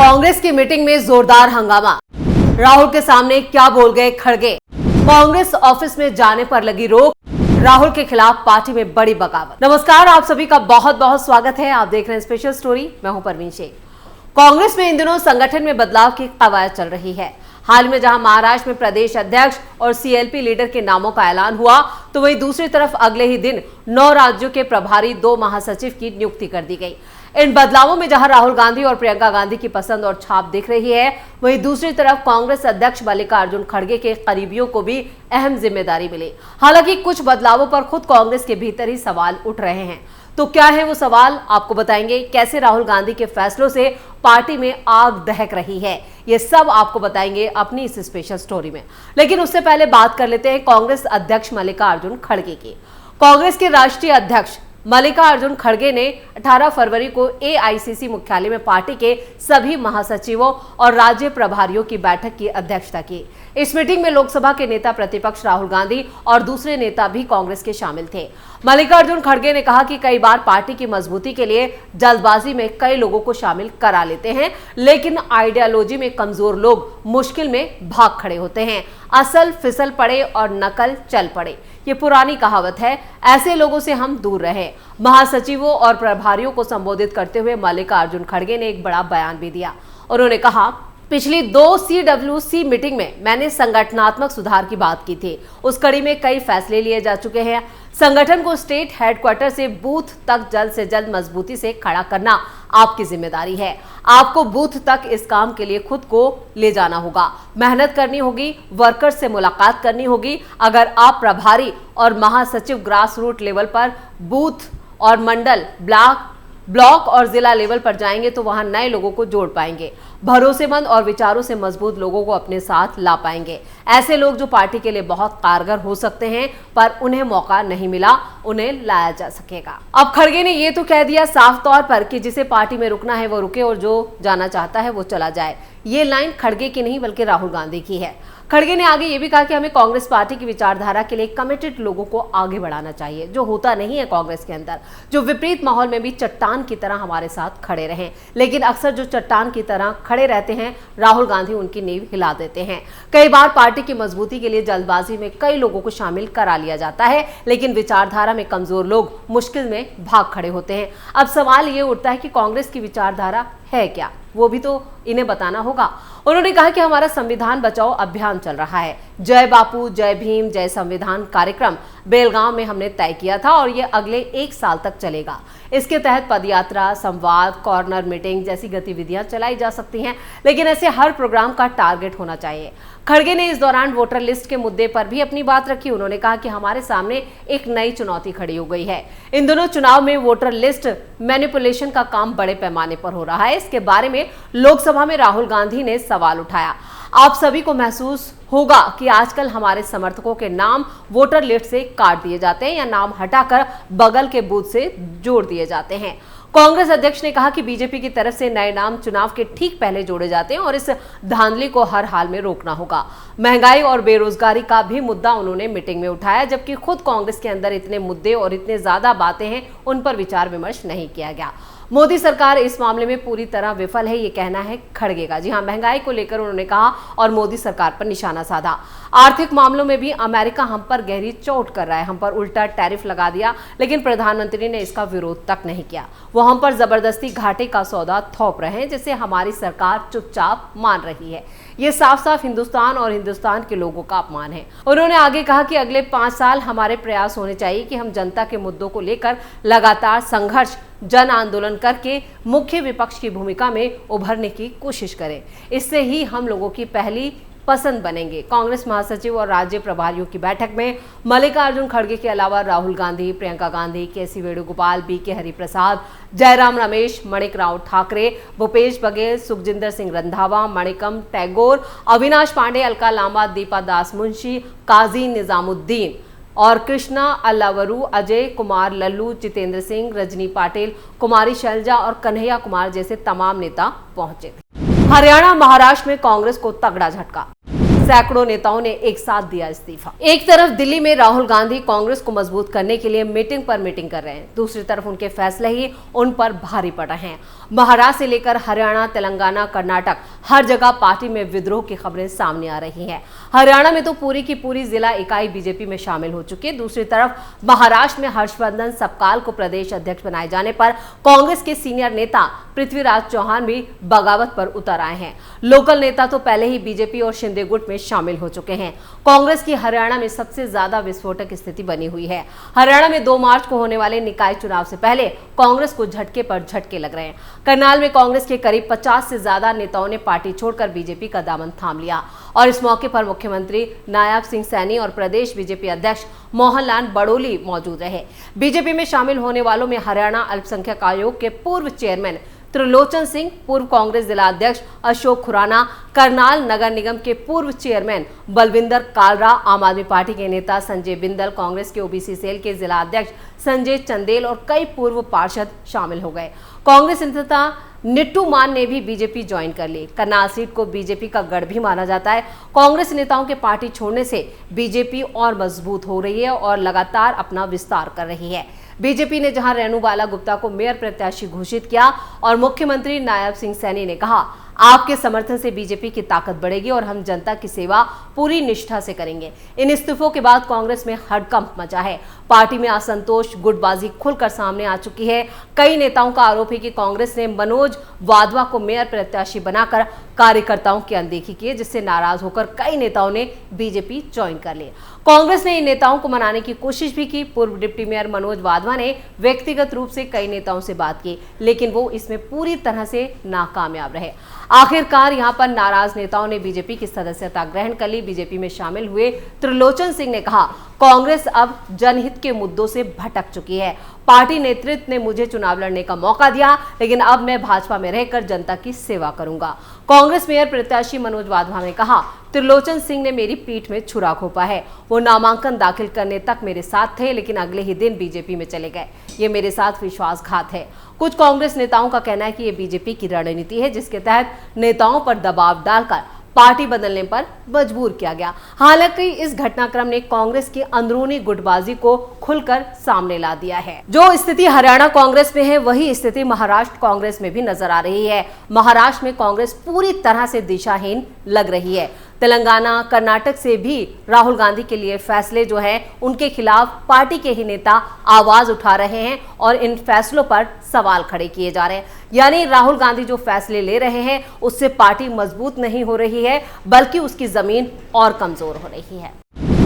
कांग्रेस की मीटिंग में जोरदार हंगामा। राहुल के सामने क्या बोल गए खड़गे। कांग्रेस ऑफिस में जाने पर लगी रोक। राहुल के खिलाफ पार्टी में बड़ी बगावत। नमस्कार, आप सभी का बहुत बहुत स्वागत है। आप देख रहे हैं स्पेशल स्टोरी। मैं हूं परवीन शेख। कांग्रेस में इन दिनों संगठन में बदलाव की कवायद चल रही है। हाल में जहां महाराष्ट्र में प्रदेश अध्यक्ष और सीएलपी लीडर के नामों का ऐलान हुआ, तो वहीं दूसरी तरफ अगले ही दिन 9 राज्यों के प्रभारी 2 महासचिव की नियुक्ति कर दी गई। इन बदलावों में जहां राहुल गांधी और प्रियंका गांधी की पसंद और छाप दिख रही है, वहीं दूसरी तरफ कांग्रेस अध्यक्ष मल्लिकार्जुन खड़गे के करीबियों को भी अहम जिम्मेदारी मिली। हालांकि कुछ बदलावों पर खुद कांग्रेस के भीतर ही सवाल उठ रहे हैं। तो क्या है वो सवाल, आपको बताएंगे। कैसे राहुल गांधी के फैसलों से पार्टी में आग दहक रही है, ये सब आपको बताएंगे अपनी इस स्पेशल स्टोरी में। लेकिन उससे पहले बात कर लेते हैं कांग्रेस अध्यक्ष मल्लिकार्जुन खड़गे की। कांग्रेस के राष्ट्रीय अध्यक्ष मल्लिकार्जुन खड़गे ने 18 फरवरी को एआईसीसी मुख्यालय में पार्टी के सभी महासचिवों और राज्य प्रभारियों की बैठक की अध्यक्षता की। इस मीटिंग में लोकसभा के नेता प्रतिपक्ष राहुल गांधी और दूसरे नेता भी कांग्रेस के शामिल थे। मल्लिकार्जुन खड़गे ने कहा कि कई बार पार्टी की मजबूती के लिए जल्दबाजी में कई लोगों को शामिल करा लेते हैं, लेकिन आइडियोलॉजी में कमजोर लोग मुश्किल में भाग खड़े होते हैं। असल फिसल पड़े और नकल चल पड़े, ये पुरानी कहावत है। ऐसे लोगों से हम दूर रहे। महासचिवों और प्रभारियों को संबोधित करते हुए मल्लिकार्जुन खड़गे ने एक बड़ा बयान भी दिया। उन्होंने कहा, पिछली 2 CWC मीटिंग में मैंने संगठनात्मक सुधार की बात की थी। उस कड़ी में कई फैसले लिए जा चुके हैं। संगठन को स्टेट हेडक्वार्टर से बूथ तक जल्द से जल्द मजबूती से खड़ा करना आपकी जिम्मेदारी है। आपको बूथ तक इस काम के लिए खुद को ले जाना होगा, मेहनत करनी होगी, वर्कर्स से मुलाकात करनी होगी। अगर आप प्रभारी और महासचिव ग्रास रूट लेवल पर बूथ और मंडल, ब्लॉक और जिला लेवल पर जाएंगे तो वहां नए लोगों को जोड़ पाएंगे, भरोसेमंद और विचारों से मजबूत लोगों को अपने साथ ला पाएंगे। ऐसे लोग जो पार्टी के लिए बहुत कारगर हो सकते हैं, पर उन्हें मौका नहीं मिला, उन्हें लाया जा सकेगा। अब खड़गे ने ये तो कह दिया साफ तौर पर कि जिसे पार्टी में रुकना है वो रुके और जो जाना चाहता है वो चला जाए। ये लाइन खड़गे की नहीं बल्कि राहुल गांधी की है। खड़गे ने आगे ये भी कहा कि हमें कांग्रेस पार्टी की विचारधारा के लिए कमिटेड लोगों को आगे बढ़ाना चाहिए, जो होता नहीं है कांग्रेस के अंदर, जो विपरीत माहौल में भी चट्टान की तरह हमारे साथ खड़े रहें। लेकिन अक्सर जो चट्टान की तरह खड़े रहते हैं, राहुल गांधी उनकी नींव हिला देते हैं। कई बार पार्टी की मजबूती के लिए जल्दबाजी में कई लोगों को शामिल करा लिया जाता है, लेकिन विचारधारा में कमजोर लोग मुश्किल में भाग खड़े होते हैं। अब सवाल ये उठता है कि कांग्रेस की विचारधारा है क्या, वो भी तो इन्हें बताना होगा। उन्होंने कहा कि हमारा संविधान बचाओ अभियान चल रहा है। जय बापू, जय भीम, जय संविधान कार्यक्रम बेलगांव में हमने तय किया था और ये अगले 1 साल तक चलेगा। इसके तहत पदयात्रा, संवाद, कॉर्नर मीटिंग जैसी गतिविधियां चलाई जा सकती हैं, लेकिन ऐसे हर प्रोग्राम का टारगेट होना चाहिए। खड़गे ने इस दौरान वोटर लिस्ट के मुद्दे पर भी अपनी बात रखी। उन्होंने कहा कि हमारे सामने एक नई चुनौती खड़ी हो गई है। इन दोनों चुनाव में वोटर लिस्ट मैनिपुलेशन का काम बड़े पैमाने पर हो रहा है। इसके बारे में लोकसभा में राहुल गांधी ने सवाल उठाया। आप सभी को महसूस होगा कि आजकल हमारे समर्थकों के नाम वोटर लिस्ट से काट दिए जाते हैं या नाम हटाकर बगल के बूथ से जोड़ दिए जाते हैं। कांग्रेस अध्यक्ष ने कहा कि बीजेपी की तरफ से नए नाम चुनाव के ठीक पहले जोड़े जाते हैं और इस धांधली को हर हाल में रोकना होगा। महंगाई और बेरोजगारी का भी मुद्दा उन्होंने मीटिंग में उठाया, जबकि खुद कांग्रेस के अंदर इतने मुद्दे और इतने ज्यादा बातें हैं, उन पर विचार विमर्श नहीं किया गया। मोदी सरकार इस मामले में पूरी तरह विफल है, ये कहना है खड़गे का। जी हां, महंगाई को लेकर उन्होंने कहा और मोदी सरकार पर निशाना साधा। आर्थिक मामलों में भी अमेरिका हम पर गहरी चोट कर रहा है, हम पर उल्टा टैरिफ लगा दिया, लेकिन प्रधानमंत्री ने इसका विरोध तक नहीं किया। वो हम पर जबरदस्ती घाटे का सौदा थोप रहे हैं, जिसे हमारी सरकार चुपचाप मान रही है। ये साफ साफ हिंदुस्तान और हिंदुस्तान के लोगों का अपमान है। उन्होंने आगे कहा कि अगले 5 साल हमारे प्रयास होने चाहिए कि हम जनता के मुद्दों को लेकर लगातार संघर्ष, जन आंदोलन करके मुख्य विपक्ष की भूमिका में उभरने की कोशिश करें। इससे ही हम लोगों की पहली पसंद बनेंगे। कांग्रेस महासचिव और राज्य प्रभारियों की बैठक में मल्लिकार्जुन खड़गे के अलावा राहुल गांधी, प्रियंका गांधी, केसी वेणुगोपाल, BK हरिप्रसाद, जयराम रमेश, माणिक राव ठाकरे, भूपेश बघेल, सुखजिंदर सिंह रंधावा, मणिकम टैगोर, अविनाश पांडे, अलका लांबा, दीपा दास मुंशी, काजी निजामुद्दीन और कृष्णा अल्लावरू, अजय कुमार लल्लू, जितेंद्र सिंह, रजनी पाटिल, कुमारी शैलजा और कन्हैया कुमार जैसे तमाम नेता पहुंचे थे। हरियाणा, महाराष्ट्र में कांग्रेस को तगड़ा झटका। सैकड़ों नेताओं ने एक साथ दिया इस्तीफा। एक तरफ दिल्ली में राहुल गांधी कांग्रेस को मजबूत करने के लिए मीटिंग पर मीटिंग कर रहे हैं, दूसरी तरफ उनके फैसले ही उन पर भारी पड़ रहे हैं। महाराष्ट्र से लेकर हरियाणा, तेलंगाना, कर्नाटक, हर जगह पार्टी में विद्रोह की खबरें सामने आ रही हैं। हरियाणा में तो पूरी की पूरी जिला इकाई बीजेपी में शामिल हो चुकी है। दूसरी तरफ महाराष्ट्र में हर्षवर्धन सपकाल को प्रदेश अध्यक्ष बनाए जाने पर कांग्रेस के सीनियर नेता पृथ्वीराज चौहान भी बगावत पर उतर आए हैं। लोकल नेता तो पहले ही बीजेपी और शिंदे गुट में शामिल हो चुके हैं। कांग्रेस की हरियाणा में सबसे ज्यादा विस्फोटक स्थिति बनी हुई है। हरियाणा में 2 मार्च को होने वाले निकाय चुनाव से पहले कांग्रेस को झटके पर झटके लग रहे हैं। करनाल में कांग्रेस के करीब 50 से ज्यादा नेताओं ने पार्टी छोड़कर बीजेपी का दामन थाम लिया और इस मौके पर मुख्यमंत्री नायब सिंह सैनी और प्रदेश बीजेपी अध्यक्ष मोहनलाल बड़ोली मौजूद रहे। बीजेपी में शामिल होने वालों में हरियाणा अल्पसंख्यक आयोग के पूर्व चेयरमैन त्रिलोचन सिंह, पूर्व कांग्रेस जिला अध्यक्ष अशोक खुराना, करनाल नगर निगम के पूर्व चेयरमैन बलविंदर कालरा, आम आदमी पार्टी के नेता संजय बिंदल, कांग्रेस के ओबीसी सेल के जिला अध्यक्ष संजय चंदेल और कई पूर्व पार्षद शामिल हो गए। कांग्रेस नेता निट्टू मान ने भी बीजेपी ज्वाइन कर ली। करनाल सीट को बीजेपी का गढ़ भी माना जाता है। कांग्रेस नेताओं के पार्टी छोड़ने से बीजेपी और मजबूत हो रही है और लगातार अपना विस्तार कर रही है। बीजेपी ने जहां रेणुबाला गुप्ता को मेयर प्रत्याशी घोषित किया और मुख्यमंत्री नायब सिंह सैनी ने कहा, आपके समर्थन से बीजेपी की ताकत बढ़ेगी और हम जनता की सेवा पूरी निष्ठा से करेंगे। इन इस्तीफों के बाद कांग्रेस में हड़कंप मचा है। पार्टी में असंतोष, गुटबाजी खुलकर सामने आ चुकी है। कई नेताओं का आरोप है कि कांग्रेस ने मनोज वाधवा को मेयर प्रत्याशी बनाकर कार्यकर्ताओं की अनदेखी की, जिससे नाराज होकर कई नेताओं ने बीजेपी ज्वाइन कर ली। कांग्रेस ने इन नेताओं को मनाने की कोशिश भी की। पूर्व डिप्टी मेयर मनोज वाधवा ने व्यक्तिगत रूप से कई नेताओं से बात की, लेकिन वो इसमें पूरी तरह से नाकामयाब रहे। आखिरकार यहां पर नाराज नेताओं ने बीजेपी की सदस्यता ग्रहण कर ली। बीजेपी में शामिल हुए त्रिलोचन सिंह ने कहा, कांग्रेस अब जनहित के मुद्दों से भटक चुकी है। पार्टी नेतृत्व ने मुझे चुनाव लड़ने का मौका दिया, लेकिन अब मैं भाजपा में रहकर जनता की सेवा करूंगा। कांग्रेस मेयर प्रत्याशी मनोज वाधवा ने कहा, त्रिलोचन सिंह ने मेरी पीठ में छुरा घोंपा है। वो नामांकन दाखिल करने तक मेरे साथ थे, लेकिन अगले ही दिन बीजेपी में चले गए। ये मेरे साथ विश्वासघात है। कुछ कांग्रेस नेताओं का कहना है कि ये बीजेपी की रणनीति है, जिसके तहत नेताओं पर दबाव डालकर पार्टी बदलने पर मजबूर किया गया। हालांकि इस घटनाक्रम ने कांग्रेस की अंदरूनी गुटबाजी को खुलकर सामने ला दिया है। जो स्थिति हरियाणा कांग्रेस में है, वही स्थिति महाराष्ट्र कांग्रेस में भी नजर आ रही है। महाराष्ट्र में कांग्रेस पूरी तरह से दिशाहीन लग रही है। तेलंगाना, कर्नाटक से भी राहुल गांधी के लिए फैसले जो है उनके खिलाफ पार्टी के ही नेता आवाज उठा रहे हैं और इन फैसलों पर सवाल खड़े किए जा रहे हैं। यानी राहुल गांधी जो फैसले ले रहे हैं उससे पार्टी मजबूत नहीं हो रही है, बल्कि उसकी जमीन और कमजोर हो रही है।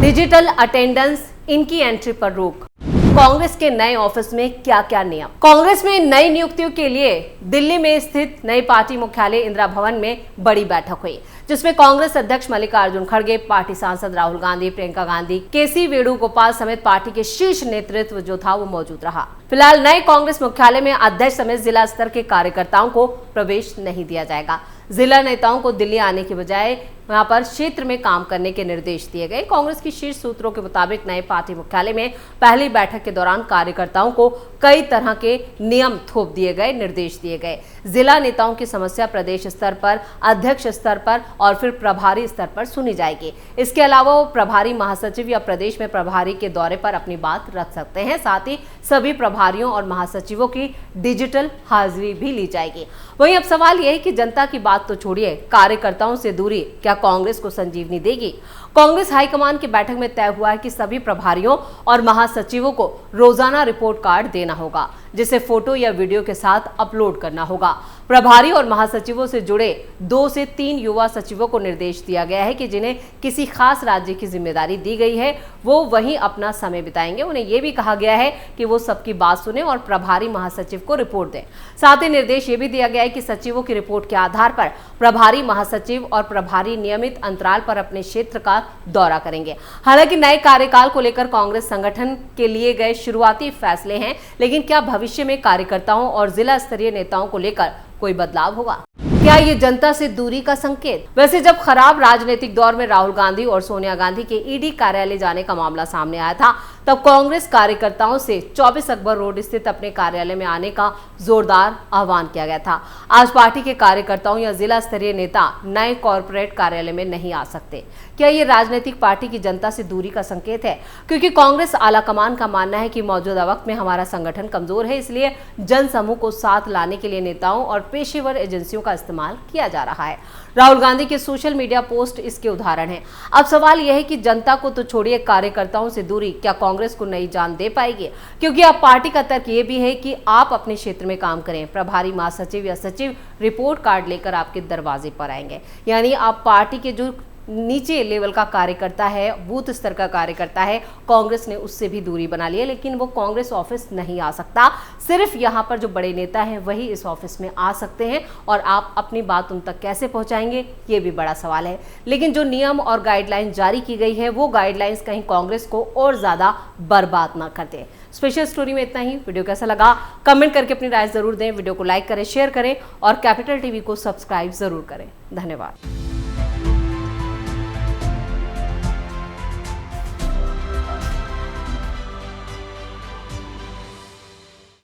डिजिटल अटेंडेंस, इनकी एंट्री पर रोक। कांग्रेस के नए ऑफिस में क्या क्या नियम। कांग्रेस में नई नियुक्तियों के लिए दिल्ली में स्थित नई पार्टी मुख्यालय इंदिरा भवन में बड़ी बैठक हुई, जिसमें कांग्रेस अध्यक्ष मल्लिकार्जुन खड़गे, पार्टी सांसद राहुल गांधी, प्रियंका गांधी, केसी वेणुगोपाल समेत पार्टी के शीर्ष नेतृत्व जो था वो मौजूद रहा। फिलहाल नए कांग्रेस मुख्यालय में अध्यक्ष समेत जिला स्तर के कार्यकर्ताओं को प्रवेश नहीं दिया जाएगा। जिला नेताओं को दिल्ली आने के बजाय वहां पर क्षेत्र में काम करने के निर्देश दिए गए। कांग्रेस की शीर्ष सूत्रों के मुताबिक नए पार्टी मुख्यालय में पहली बैठक के दौरान कार्यकर्ताओं को कई तरह के नियम थोप दिए गए, निर्देश दिए गए। जिला नेताओं की समस्या प्रदेश स्तर पर, अध्यक्ष स्तर पर और फिर प्रभारी स्तर पर सुनी जाएगी। इसके अलावा वो प्रभारी महासचिव या प्रदेश में प्रभारी के दौरे पर अपनी बात रख सकते हैं। साथ ही सभी प्रभारियों और महासचिवों की डिजिटल हाजिरी भी ली जाएगी। वहीं अब सवाल यह है कि जनता की बात तो छोड़िए, कार्यकर्ताओं से दूरी क्या कांग्रेस को संजीवनी देगी? कांग्रेस हाईकमान की बैठक में तय हुआ है कि सभी प्रभारियों और महासचिवों को रोजाना रिपोर्ट कार्ड देना होगा, जिसे फोटो या वीडियो के साथ अपलोड करना होगा। प्रभारी और महासचिवों से जुड़े 2 से 3 युवा सचिवों को निर्देश दिया गया है कि जिन्हें किसी खास राज्य की जिम्मेदारी दी गई है वो वहीं अपना समय बिताएंगे। उन्हें यह भी कहा गया है कि वो सबकी बात सुने और प्रभारी महासचिव को रिपोर्ट दें। साथ ही निर्देश ये भी दिया गया है कि सचिवों की रिपोर्ट के आधार पर प्रभारी महासचिव और प्रभारी नियमित अंतराल पर अपने क्षेत्र का दौरा करेंगे। हालांकि नए कार्यकाल को लेकर कांग्रेस संगठन के लिए गए शुरुआती फैसले हैं, लेकिन क्या भविष्य में कार्यकर्ताओं और जिला स्तरीय नेताओं को लेकर कोई बदलाव होगा? क्या ये जनता से दूरी का संकेत? वैसे जब खराब राजनीतिक दौर में राहुल गांधी और सोनिया गांधी के ईडी कार्यालय जाने का मामला सामने आया था, तब कांग्रेस कार्यकर्ताओं से 24 अकबर रोड स्थित अपने कार्यालय में आने का जोरदार आह्वान किया गया था। आज पार्टी के कार्यकर्ताओं या जिला स्तरीय नेता नए कॉर्पोरेट कार्यालय में नहीं आ सकते। क्या ये राजनीतिक पार्टी की जनता से दूरी का संकेत है? क्योंकि कांग्रेस आलाकमान का मानना है कि मौजूदा वक्त में हमारा संगठन कमजोर है, इसलिए जन समूह को साथ लाने के लिए नेताओं और पेशेवर एजेंसियों का इस्तेमाल किया जा रहा है। राहुल गांधी के सोशल मीडिया पोस्ट इसके उदाहरण है। अब सवाल यह है कि जनता को तो छोड़िए, कार्यकर्ताओं से दूरी क्या कांग्रेस को नई जान दे पाएगी? क्योंकि अब पार्टी का तर्क ये भी है कि आप अपने क्षेत्र में काम करें, प्रभारी महासचिव या सचिव रिपोर्ट कार्ड लेकर आपके दरवाजे पर आएंगे। यानी आप पार्टी के जो नीचे लेवल का कार्यकर्ता है, बूथ स्तर का कार्यकर्ता है, कांग्रेस ने उससे भी दूरी बना ली है, लेकिन वो कांग्रेस ऑफिस नहीं आ सकता। सिर्फ यहाँ पर जो बड़े नेता हैं वही इस ऑफिस में आ सकते हैं, और आप अपनी बात उन तक कैसे पहुंचाएंगे ये भी बड़ा सवाल है। लेकिन जो नियम और गाइडलाइन जारी की गई है वो गाइडलाइंस कहीं कांग्रेस को और ज्यादा बर्बाद ना कर दे। स्पेशल स्टोरी में इतना ही। वीडियो कैसा लगा कमेंट करके अपनी राय जरूर दें। वीडियो को लाइक करें, शेयर करें और कैपिटल टीवी को सब्सक्राइब जरूर करें। धन्यवाद।